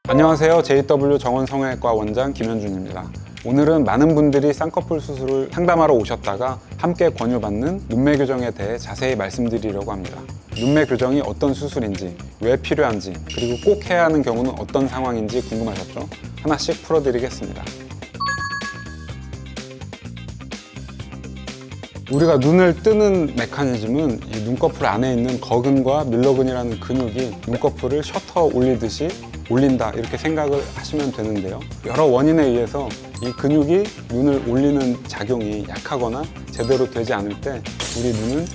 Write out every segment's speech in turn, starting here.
안녕하세요. JW 정원 성형외과 원장 김현준입니다. 오늘은 많은 분들이 쌍꺼풀 수술을 상담하러 오셨다가 함께 권유받는 눈매 교정에 대해 자세히 말씀드리려고 합니다. 눈매 교정이 어떤 수술인지, 왜 필요한지, 그리고 꼭 해야 하는 경우는 어떤 상황인지 궁금하셨죠? 하나씩 풀어드리겠습니다. 우리가 눈을 뜨는 메커니즘은 이 눈꺼풀 안에 있는 거근과 밀러근이라는 근육이 눈꺼풀을 셔터 올리듯이 올린다, 이렇게 생각을 하시면 되는데요. 여러 원인에 의해서 이 근육이 눈을 올리는 작용이 약하거나 제대로 되지 않을 때 우리 눈은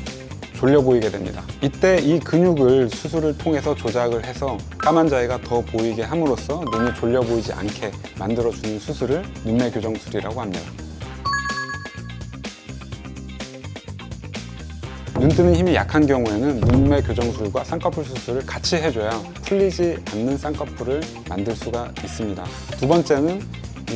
졸려 보이게 됩니다. 이때 이 근육을 수술을 통해서 조작을 해서 까만 자위가 더 보이게 함으로써 눈이 졸려 보이지 않게 만들어주는 수술을 눈매 교정술이라고 합니다. 눈 뜨는 힘이 약한 경우에는 눈매 교정술과 쌍꺼풀 수술을 같이 해줘야 풀리지 않는 쌍꺼풀을 만들 수가 있습니다. 두 번째는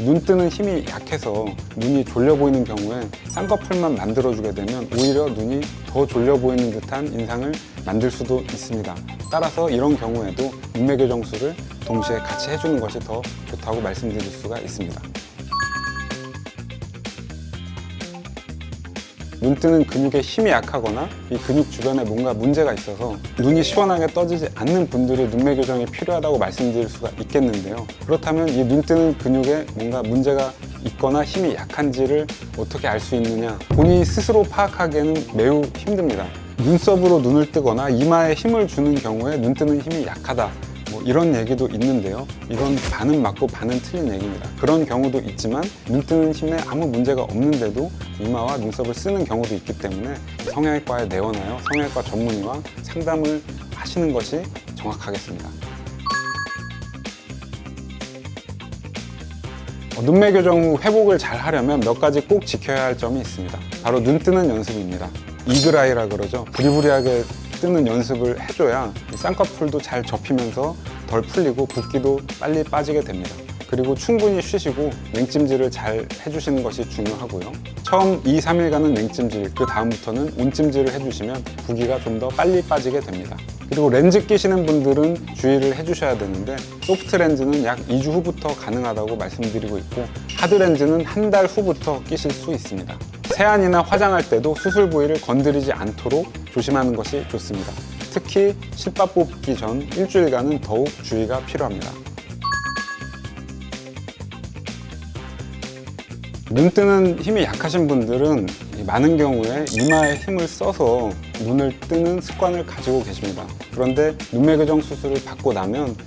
눈 뜨는 힘이 약해서 눈이 졸려 보이는 경우에 쌍꺼풀만 만들어주게 되면 오히려 눈이 더 졸려 보이는 듯한 인상을 만들 수도 있습니다. 따라서 이런 경우에도 눈매 교정술을 동시에 같이 해주는 것이 더 좋다고 말씀드릴 수가 있습니다. 눈 뜨는 근육의 힘이 약하거나 이 근육 주변에 뭔가 문제가 있어서 눈이 시원하게 떠지지 않는 분들이 눈매 교정이 필요하다고 말씀드릴 수가 있겠는데요. 그렇다면 이 눈 뜨는 근육에 뭔가 문제가 있거나 힘이 약한지를 어떻게 알 수 있느냐? 본인이 스스로 파악하기에는 매우 힘듭니다. 눈썹으로 눈을 뜨거나 이마에 힘을 주는 경우에 눈 뜨는 힘이 약하다, 이런 얘기도 있는데요. 이건 반은 맞고 반은 틀린 얘기입니다. 그런 경우도 있지만 눈 뜨는 힘에 아무 문제가 없는데도 이마와 눈썹을 쓰는 경우도 있기 때문에 성형외과에 내원하여 성형외과 전문의와 상담을 하시는 것이 정확하겠습니다. 눈매 교정 후 회복을 잘 하려면 몇 가지 꼭 지켜야 할 점이 있습니다. 바로 눈 뜨는 연습입니다. 이글아이라 그러죠. 부리부리하게 뜨는 연습을 해줘야 쌍꺼풀도 잘 접히면서 덜 풀리고 붓기도 빨리 빠지게 됩니다. 그리고 충분히 쉬시고 냉찜질을 잘 해주시는 것이 중요하고요. 처음 2, 3일간은 냉찜질, 그 다음부터는 온찜질을 해주시면 붓기가 좀 더 빨리 빠지게 됩니다. 그리고 렌즈 끼시는 분들은 주의를 해주셔야 되는데 소프트 렌즈는 약 2주 후부터 가능하다고 말씀드리고 있고 하드 렌즈는 한 달 후부터 끼실 수 있습니다. 세안이나 화장할 때도 수술 부위를 건드리지 않도록 조심하는 것이 좋습니다. 특히 실밥 뽑기 전 일주일간은 더욱 주의가 필요합니다. 눈 뜨는 힘이 약하신 분들은 많은 경우에 이마에 힘을 써서 눈을 뜨는 습관을 가지고 계십니다. 그런데 눈매 교정 수술을 받고 나면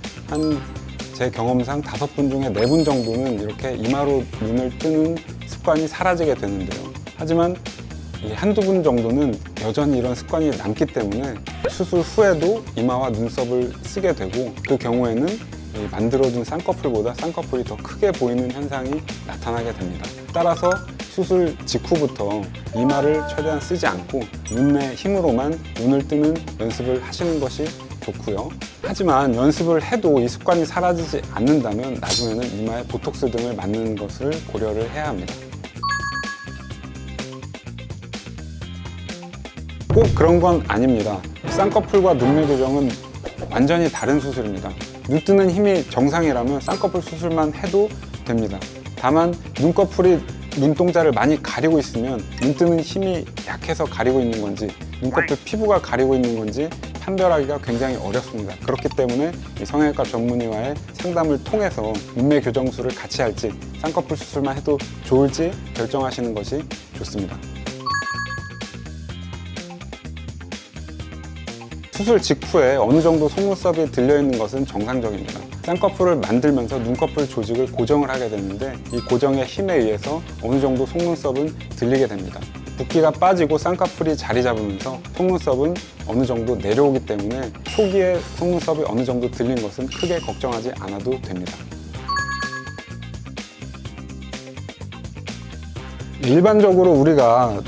제 경험상 5분 중에 4분 정도는 이렇게 이마로 눈을 뜨는 습관이 사라지게 되는데요. 하지만 한두 분 정도는 여전히 이런 습관이 남기 때문에 수술 후에도 이마와 눈썹을 쓰게 되고 그 경우에는 만들어준 쌍꺼풀보다 쌍꺼풀이 더 크게 보이는 현상이 나타나게 됩니다. 따라서 수술 직후부터 이마를 최대한 쓰지 않고 눈의 힘으로만 눈을 뜨는 연습을 하시는 것이 좋고요. 하지만 연습을 해도 이 습관이 사라지지 않는다면 나중에는 이마에 보톡스 등을 맞는 것을 고려를 해야 합니다. 꼭 그런 건 아닙니다. 쌍꺼풀과 눈매 교정은 완전히 다른 수술입니다. 눈 뜨는 힘이 정상이라면 쌍꺼풀 수술만 해도 됩니다. 다만 눈꺼풀이 눈동자를 많이 가리고 있으면 눈 뜨는 힘이 약해서 가리고 있는 건지 눈꺼풀 피부가 가리고 있는 건지 판별하기가 굉장히 어렵습니다. 그렇기 때문에 성형외과 전문의와의 상담을 통해서 눈매 교정술을 같이 할지 쌍꺼풀 수술만 해도 좋을지 결정하시는 것이 좋습니다. 수술 직후에 어느 정도 속눈썹이 들려있는 것은 정상적입니다. 쌍꺼풀을 만들면서 눈꺼풀 조직을 고정을 하게 되는데 이 고정의 힘에 의해서 어느 정도 속눈썹은 들리게 됩니다. 붓기가 빠지고 쌍꺼풀이 자리 잡으면서 속눈썹은 어느 정도 내려오기 때문에 초기에 속눈썹이 어느 정도 들린 것은 크게 걱정하지 않아도 됩니다. 일반적으로 우리가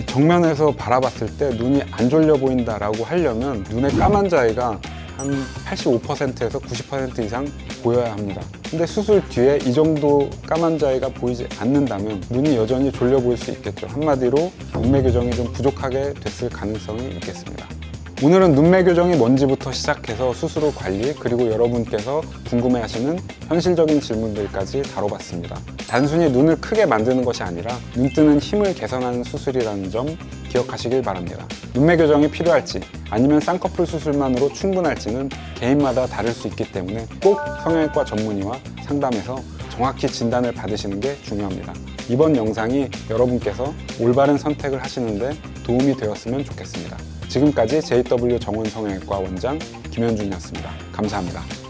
정면에서 바라봤을 때 눈이 안 졸려 보인다라고 하려면 눈에 까만 자위가 한 85%에서 90% 이상 보여야 합니다. 근데 수술 뒤에 이 정도 까만 자위가 보이지 않는다면 눈이 여전히 졸려 보일 수 있겠죠. 한마디로 눈매 교정이 좀 부족하게 됐을 가능성이 있겠습니다. 오늘은 눈매 교정이 뭔지부터 시작해서 수술 후 관리, 그리고 여러분께서 궁금해하시는 현실적인 질문들까지 다뤄봤습니다. 단순히 눈을 크게 만드는 것이 아니라 눈 뜨는 힘을 개선하는 수술이라는 점 기억하시길 바랍니다. 눈매 교정이 필요할지 아니면 쌍꺼풀 수술만으로 충분할지는 개인마다 다를 수 있기 때문에 꼭 성형외과 전문의와 상담해서 정확히 진단을 받으시는 게 중요합니다. 이번 영상이 여러분께서 올바른 선택을 하시는데 도움이 되었으면 좋겠습니다. 지금까지 JW 정원 성형외과 원장 김현준이었습니다. 감사합니다.